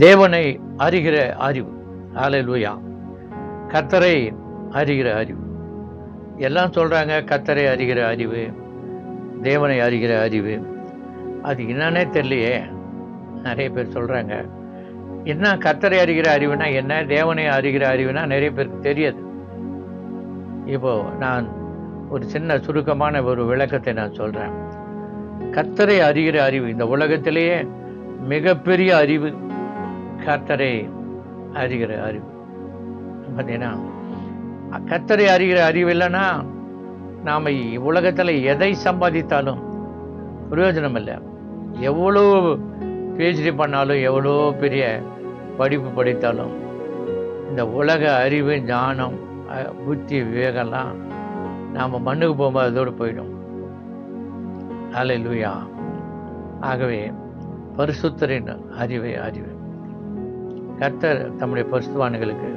தேவனை அறிகிற அறிவு. ஹல்லேலூயா. கர்த்தரை அறிகிற அறிவு. எல்லாம் சொல்றாங்க, கர்த்தரை அறிகிற அறிவு, தேவனை அறிகிற அறிவு. அது என்னன்னே தெரியலையே. நிறைய பேர் சொல்றாங்க. என்ன கர்த்தரை அறிகிற அறிவுனா என்ன, தேவனை அறிகிற அறிவுனா நிறைய பேருக்கு தெரியாது. இப்போ நான் ஒரு சின்ன சுருக்கமான ஒரு விளக்கத்தை நான் சொல்றேன். கர்த்தரை அறிகிற அறிவு, இந்த உலகத்திலேயே மிகப்பெரிய அறிவு கர்த்தரை அறிகிற அறிவு. பார்த்தீங்கன்னா, கர்த்தரை அறிகிற அறிவு இல்லைன்னா நாம் உலகத்தில் எதை சம்பாதித்தாலும் பிரயோஜனம் இல்லை. எவ்வளோ பிஹெச்டி பண்ணாலும், எவ்வளோ பெரிய படிப்பு படித்தாலும், இந்த உலக அறிவு, ஞானம், புத்தி, விவேகம்லாம் நாம் மண்ணுக்கு போகும்போது அதோடு போயிடும். ஹல்லேலூயா. ஆகவே பரிசுத்தரின் அறிவு. கர்த்தர் தம்முடைய பரிசுத்தவான்களுக்கு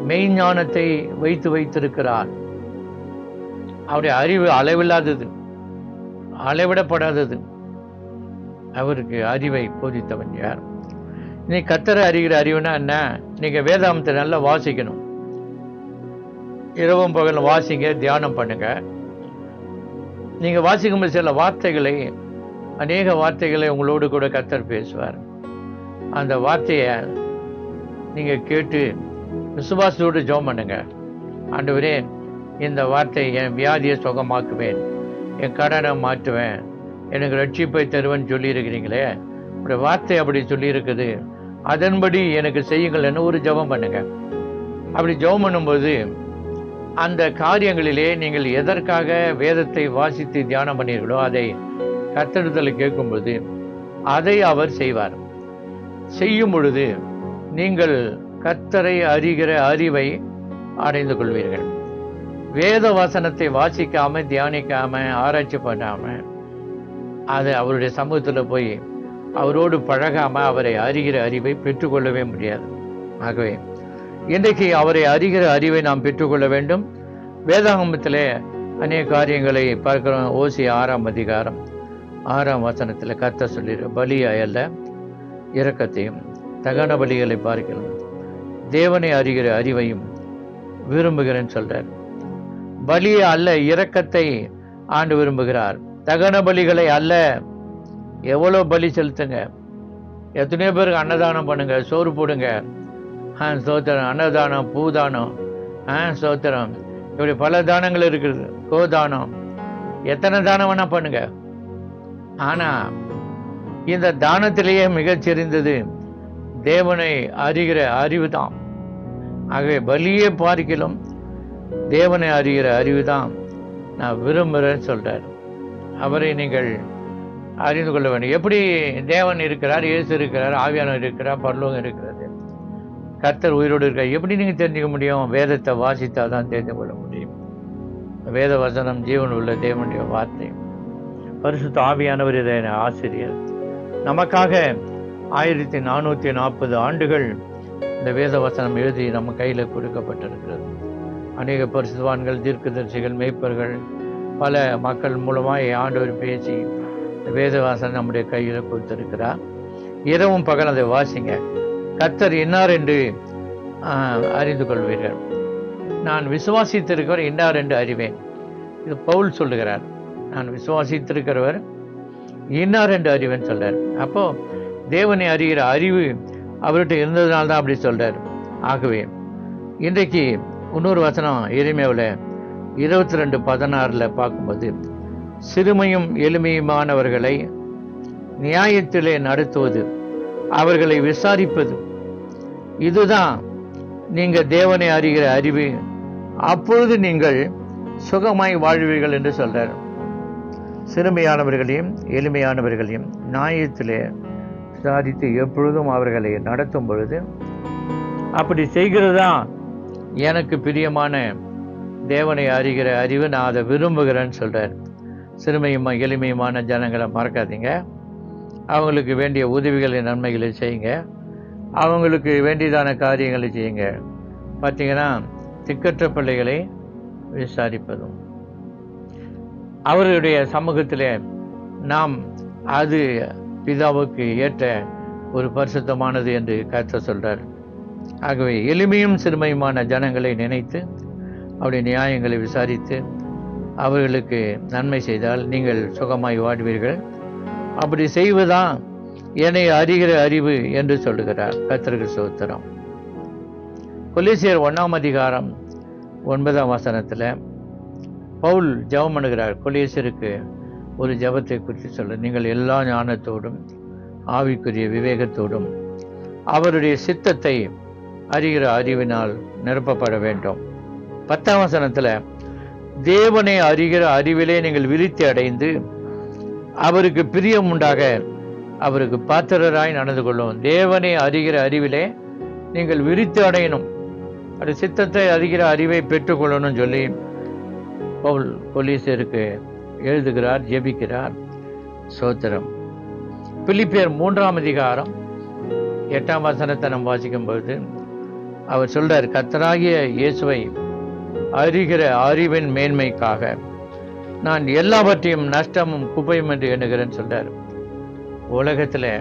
மெய்ஞானத்தை வைத்திருக்கிறார். அவருடைய அறிவு அளவில்லாதது, அளவிடப்படாதது. அவருக்கு அறிவை போதித்தவன் யார்? இன்னைக்கு கர்த்தரை அறிகிற அறிவுனா என்ன? நீங்க வேதாகமத்தை நல்லா வாசிக்கணும். இரவும் பகலும் வாசிங்க, தியானம் பண்ணுங்க. நீங்க வாசிக்கும்போது சில வார்த்தைகளை, அநேக வார்த்தைகளை உங்களோடு கூட கர்த்தர் பேசுவார். அந்த வார்த்தையை நீங்க கேட்டு விசுவாசத்தோடு ஜெபம் பண்ணுங்க. ஆண்டவரே, இந்த வார்த்தை என் வியாதியை சுகமாக்குவேன், என் கடனை மாற்றுவேன், எனக்கு ரட்சிப்பை தருவேன்னு சொல்லியிருக்கிறீங்களே, உடைய வார்த்தை அப்படி சொல்லியிருக்குது, அதன்படி எனக்கு செய்யுங்கள்னு ஒரு ஜெபம் பண்ணுங்க. அப்படி ஜெபம் பண்ணும்போது அந்த காரியங்களிலே நீங்கள் எதற்காக வேதத்தை வாசித்து தியானம் பண்ணீர்களோ அதை கர்த்தரிடத்தில் கேட்கும்போது அதை அவர் செய்வார். செய்யும் பொழுது நீங்கள் கர்த்தரை அறிகிற அறிவை அடைந்து கொள்வீர்கள். வேத வசனத்தை வாசிக்காம, தியானிக்காம, ஆராய்ச்சி பண்ணாம, அது அவருடைய சமூகத்தில் போய் அவரோடு பழகாம அவரை அறிகிற அறிவை பெற்றுக்கொள்ளவே முடியாது. ஆகவே இன்றைக்கு அவரை அறிகிற அறிவை நாம் பெற்றுக்கொள்ள வேண்டும். வேதாகமத்திலே அநேக காரியங்களை பார்க்கிறோம். ஓசியா 6ஆம் அதிகாரம் 6ஆம் வசனத்தில் கர்த்தர் சொல்லிடுற, பலியை அல்ல இரக்கத்தையும் தகன பலிகளை பார்க்கிறோம், தேவனை அறிகிற அறிவையும் விரும்புகிறேன்னு சொல்றார். பலியை அல்ல, இரக்கத்தை ஆண்டு விரும்புகிறார். தகன பலிகளை அல்ல. எவ்வளோ பலி செலுத்துங்க, எத்தனையோ பேருக்கு அன்னதானம் பண்ணுங்க, சோறு போடுங்க, சோத்திரம், அன்னதானம், பூதானம், சோத்திரம், இப்படி பல தானங்கள் இருக்குது, கோதானம், எத்தனை தானம் வேணா பண்ணுங்க. ஆனா இந்த தானத்திலேயே மிகச்சிறந்தது தேவனை அறிகிற அறிவு தான். ஆகவே பலியை பார்க்கிலும் தேவனை அறிகிற அறிவு தான் நான் விரும்புகிறேன்னு சொல்றார். அவரை நீங்கள் அறிந்து கொள்ள வேண்டும். எப்படி தேவன் இருக்கிறார், இயேசு இருக்கிறார், ஆவியானவர் இருக்கிறார், பரலோகம் இருக்கிறது, கர்த்தர் உயிரோடு இருக்கார், எப்படி நீங்க தெரிஞ்சுக்க முடியும்? வேதத்தை வாசித்தால் தான் தெரிந்து கொள்ள முடியும். வேத வசனம் ஜீவன் உள்ள தேவனுடைய வார்த்தை. பரிசுத்த ஆவியானவர் இதை ஆசிரியர். நமக்காக 1440 ஆண்டுகள் இந்த வேத வசனம் எழுதி நம்ம கையில கொடுக்கப்பட்டிருக்கிறது. அநேக பரிசுத்தவான்கள், தீர்க்கதரிசிகள், மேய்ப்பர்கள், பல மக்கள் மூலமாக ஆண்டவர் பேசி வேத வாசனை நம்முடைய கையில் கொடுத்திருக்கிறார். இரவும் பகல் அதை வாசிங்க. கர்த்தர் இன்னார் என்று அறிந்து கொள்வீர்கள். நான் விசுவாசித்திருக்கிறவர் இன்னார் என்று அறிவேன். இது பவுல் சொல்லுகிறார். நான் விசுவாசித்திருக்கிறவர் இன்னார் என்று அறிவேன் சொல்றார். அப்போ தேவனை அறிகிற அறிவு அவர்கிட்ட இருந்ததுனால்தான் அப்படி சொல்றார். ஆகவே இன்றைக்கு இன்னொரு வசனம் எரேமியாவில் 22:16 பார்க்கும்போது, சிறுமையும் எளிமையுமானவர்களை நியாயத்திலே நடத்துவது, அவர்களை விசாரிப்பது, இதுதான் நீங்க தேவனை அறிகிற அறிவு. அப்பொழுது நீங்கள் சுகமாய் வாழ்வீர்கள் என்று சொல்றார். சிறுமையானவர்களையும் எளிமையானவர்களையும் நியாயத்திலே விசாரித்து எப்பொழுதும் அவர்களை நடத்தும் பொழுது, அப்படி செய்கிறதா எனக்கு பிரியமான தேவனை அறிகிற அறிவு, நான் அதை விரும்புகிறேன்னு சொல்றார். சிறுமையுமா எளிமையுமான ஜனங்களை மறக்காதீங்க. அவங்களுக்கு வேண்டிய உதவிகளை, நன்மைகளை செய்யுங்க. அவங்களுக்கு வேண்டியதான காரியங்களை செய்யுங்க. பார்த்தீங்கன்னா, திக்கற்ற பிள்ளைகளை விசாரிப்பதும், அவர்களுடைய சமூகத்தில் நாம் அது பிதாவுக்கு ஏற்ற ஒரு பரிசுத்தமானது என்று கர்த்தர் சொல்றார். ஆகவே எளிமையும் சிறுமையுமான ஜனங்களை நினைத்து அவருடைய நியாயங்களை விசாரித்து அவர்களுக்கு நன்மை செய்தால் நீங்கள் சுகமாய் வாழ்வீர்கள். அப்படி செய்வதுதான் என்னை அறிகிற அறிவு என்று சொல்லுகிறார். கர்த்தருக்கு ஸ்தோத்திரம். கொலோசியர் 1ஆம் அதிகாரம் 9ஆம் வசனத்தில் பவுல் ஜெபம் பண்ணுகிறார். கொலோசியருக்கு ஒரு ஜெபத்தை குறித்து சொல்ல, நீங்கள் எல்லா ஞானத்தோடும் ஆவிக்குரிய விவேகத்தோடும் அவருடைய சித்தத்தை அறிகிற அறிவினால் நிரப்பப்பட வேண்டும். 10ஆம் வசனத்தில் தேவனை அறிகிற அறிவிலே நீங்கள் விருத்தி அடைந்து அவருக்கு பிரியம் உண்டாக அவருக்கு பாத்திரராய் நடந்து கொள்ளும். தேவனை அறிகிற அறிவிலே நீங்கள் விருத்தி அடையணும், அது சித்தத்தை அறிகிற அறிவை பெற்றுக்கொள்ளணும் சொல்லி பவுல் கொலோசியருக்கு எழுதுகிறார், ஜெபிக்கிறார். சோத்திரம். பிலிப்பியர் 3ஆம் அதிகாரம் 8ஆம் வசனத்தை நம்ம வாசிக்கும் பொழுது அவர் சொல்றார், கர்த்தராகிய இயேசுவை அறிகிற அறிவின் மேன்மைக்காக நான் எல்லாவற்றையும் நஷ்டமும் குப்பையும் என்று எண்ணுகிறேன்னு சொல்றார். உலகத்தில்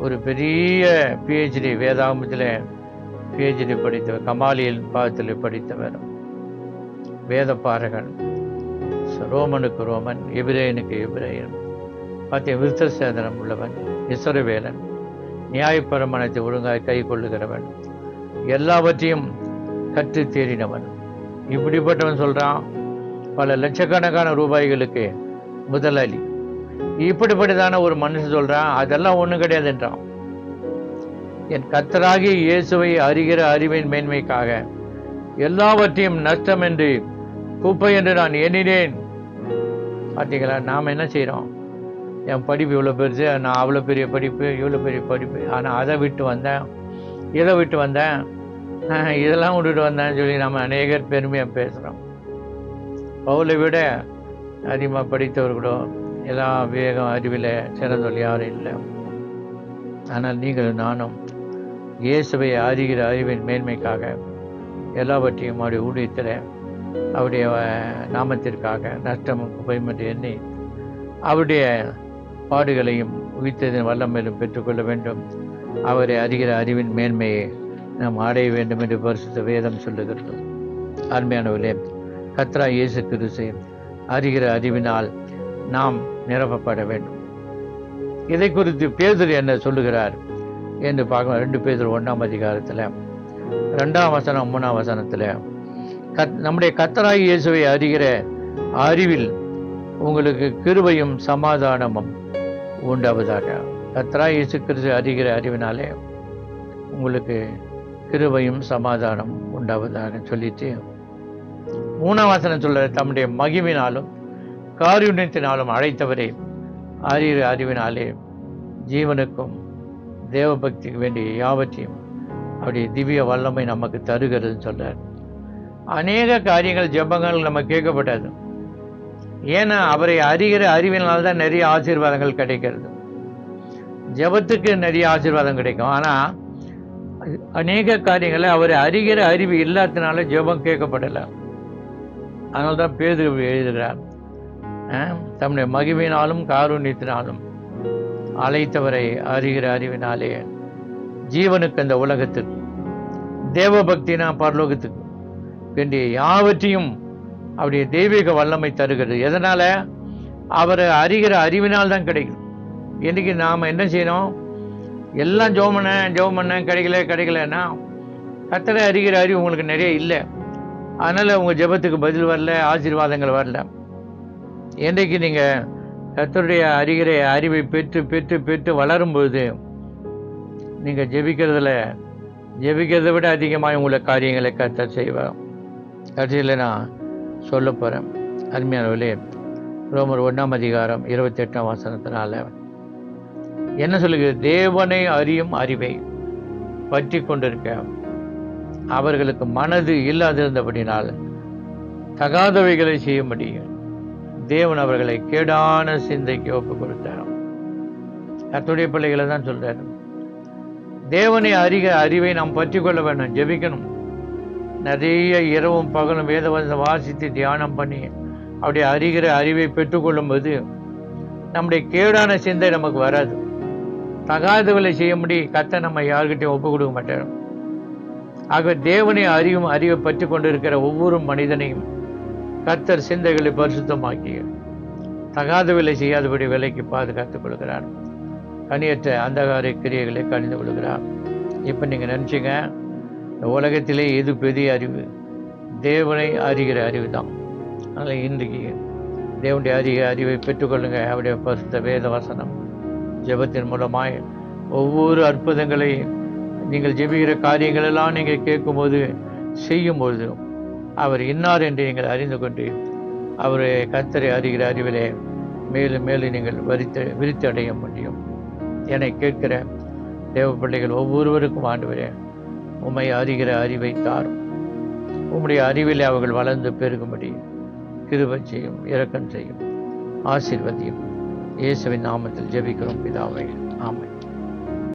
ஒரு பெரிய PhD வேதாகமத்தில் PhD படித்தவர், கமாலியல் பாகத்தில் படித்தவர், வேத பாரகன், ரோமனுக்கு ரோமன், எபிரேயனுக்கு எபிரேயன், விருத்த சேதனம் உள்ளவன், இஸ்ரவேலன், நியாயப்பிரமாணத்தை ஒழுங்காய் கை கொள்ளுகிறவன், எல்லாவற்றையும் கற்று தேறினவன். இப்படிப்பட்டவன் சொல்றான் பல லட்சக்கணக்கான ரூபாய்களுக்கு முதலாளி. இப்படிப்பட்டதான ஒரு மனுஷன் சொல்றான் அதெல்லாம் ஒண்ணும் கிடையாதுன்றான். என் கர்த்தராகிய இயேசுவை அறிகிற அறிவின் மேன்மைக்காக எல்லாவற்றையும் நஷ்டம் என்று குப்பை என்று நான் எண்ணினேன். பார்த்தீங்களா, நாம் என்ன செய்கிறோம்? என் படிப்பு இவ்வளோ பெருசு, நான் அவ்வளோ பெரிய படிப்பு, இவ்வளோ பெரிய படிப்பு, ஆனால் அதை விட்டு வந்தேன், இதை விட்டு வந்தேன், இதெல்லாம் விட்டுட்டு வந்தேன்னு சொல்லி நம்ம அநேகர் பெருமையாக பேசுகிறோம். பவுலை விட அதிகமாக படித்தவர்களோ எல்லா விவேகம் அறிவில் சிறந்தவர்கள் யாரும் இல்லை. ஆனால் நீங்கள் நானும் இயேசுவை அறிகிற அறிவின் மேன்மைக்காக எல்லாவற்றையும் அவருடைய ஊழியத்தில் அவருடைய நாமத்திற்காக நஷ்டமும் குப்பையும் என்று எண்ணி அவருடைய பாடுகளையும் உயிர்த்ததின் வல்லமையிலும் பெற்றுக்கொள்ள வேண்டும். அவரை அறிகிற அறிவின் மேன்மையை நாம் அடைய வேண்டும் என்று பரிசுத்த வேதம் சொல்லுகிறது. அருமையானவர்களே, கர்த்தராகிய இயேசு கிறிஸ்துவை அறிகிற அறிவினால் நாம் நிரப்பப்பட வேண்டும். இதை குறித்து பேதுரு என்ன சொல்லுகிறார் என்று பார்க்க 2 பேதுரு 1ஆம் அதிகாரத்தில் 2ஆம் வசனம் 3ஆம் வசனத்தில் நம்முடைய கர்த்தராகிய இயேசுவை அறிகிற அறிவில் உங்களுக்கு கிருபையும் சமாதானமும் உண்டாவதாக. கர்த்தராகிய இயேசு கிறிஸ்து அறிகிற அறிவினாலே உங்களுக்கு கிருபையும் சமாதானம் உண்டாவதாக சொல்லிட்டு 3ஆம் வசனம் சொல்ற, தம்முடைய மகிமையினாலும் காருண்யத்தினாலும் அழைத்தவரை அறிகிற அறிவினாலே ஜீவனுக்கும் தேவபக்திக்கு வேண்டிய யாவற்றையும் அவருடைய திவ்ய வல்லமை நமக்கு தருகிறதுன்னு சொல்றார். அநேக காரியங்கள் ஜெபங்கள் நம்ம கேட்கப்பட்டது. ஏன்னா அவரை அறிகிற அறிவினால்தான் நிறைய ஆசீர்வாதங்கள் கிடைக்கிறது. ஜெபத்துக்கு நிறைய ஆசீர்வாதம் கிடைக்கும், ஆனால் அநேக காரியங்களை அவரை அறிகிற அறிவு இல்லாததுனால ஜெபம் கேட்கப்படலை. அதனால தான் பேதுரு எழுதுகிறார், தம்முடைய மகிமையினாலும் காருண்யத்தினாலும் அழைத்தவரை அறிகிற அறிவினாலே ஜீவனுக்கு அந்த உலகத்துக்கு தேவபக்தினா பரலோகத்துக்கு வேண்டிய யாவற்றையும் அவருடைய தெய்வீக வல்லமை தருகிறது. எதனால? அவரை அறிகிற அறிவினால் தான் கிடைக்கும். இன்னைக்கு நாம் என்ன செய்யணும்? எல்லாம் ஜெபம் பண்ண கிடைக்கலன்னா கர்த்தரை அறிகிற அறிவு உங்களுக்கு நிறைய இல்லை. அதனால உங்கள் ஜெபத்துக்கு பதில் வரல, ஆசீர்வாதங்கள் வரல. என்றைக்கு நீங்கள் கர்த்தருடைய அறிகிற அறிவை பெற்று பெற்று பெற்று வளரும்பொழுது நீங்கள் ஜெபிக்கிறத விட அதிகமாக உங்களை காரியங்களை கர்த்தர் செய்வார். கடைசியில் நான் சொல்ல போகிறேன். அருமையானவர்களே, ரோமர் 1ஆம் அதிகாரம் 28ஆம் வசனத்தினால என்ன சொல்லுகிறது? தேவனை அறியும் அறிவை பற்றி கொண்டிருக்க அவர்களுக்கு மனது இல்லாதிருந்தபடினால் தகாதவைகளை செய்ய முடியும். தேவன் அவர்களை கேடான சிந்தைக்கு ஒப்பு கொடுத்தார். கர்த்தருடைய பிள்ளைகளை தான் சொல்றாரு. தேவனை அறிக அறிவை நாம் பற்றி கொள்ள வேண்டும், ஜெபிக்கணும். நிறைய இரவும் பகலும் வேதவசனம் வாசித்து தியானம் பண்ணி அப்படி அறிகிற அறிவை பெற்றுக்கொள்ளும் போது நம்முடைய கேடான சிந்தை நமக்கு வராது. தகாதவளை செய்யும்படி கர்த்தர் நம்ம யார்கிட்டையும் ஒப்பு கொடுக்க மாட்டார். ஆக தேவனை அறிவை பற்றி கொண்டிருக்கிற ஒவ்வொரு மனிதனையும் கர்த்தர் சிந்தைகளை பரிசுத்தமாக்கி தகாதவளை செய்யாதபடி விலைக்கு பாதுகாத்துக் கொள்கிறார். கனியற்ற அந்தகார கிரியைகளை கணிந்து கொள்கிறார். இப்போ நீங்கள் நினச்சிங்க, இந்த உலகத்திலே எது பெரிய அறிவு? தேவனை அறிகிற அறிவு தான். அதனால் இன்றைக்கு தேவனுடைய அறிவை பெற்றுக்கொள்ளுங்க. அவருடைய பரிசுத்த வேத வசனம் ஜெபத்தின் மூலமாய் ஒவ்வொரு அற்புதங்களை நீங்கள் ஜெபிக்கிற காரியங்களெல்லாம் நீங்கள் கேட்கும்போது செய்யும்போது அவர் இன்னார் என்று நீங்கள் அறிந்து கொண்டு அவரை கர்த்தரை அறிகிற அறிவிலே மேலும் மேலும் நீங்கள் விருத்தி அடைய முடியும். என்னை கேட்கிற தேவ பிள்ளைகள் ஒவ்வொருவருக்கும் ஆண்டவரே உம்மை அறிகிற அறிவை தாரும். உம்முடைய அறிவிலே அவர்கள் வளர்ந்து பெருகும்படி கிருபை செய்யும், இரக்கம் செய்யும், ஆசீர்வதியும். இயேசுவின் நாமத்தில் ஜெபிக்கிறோம் பிதாவே, ஆமென்.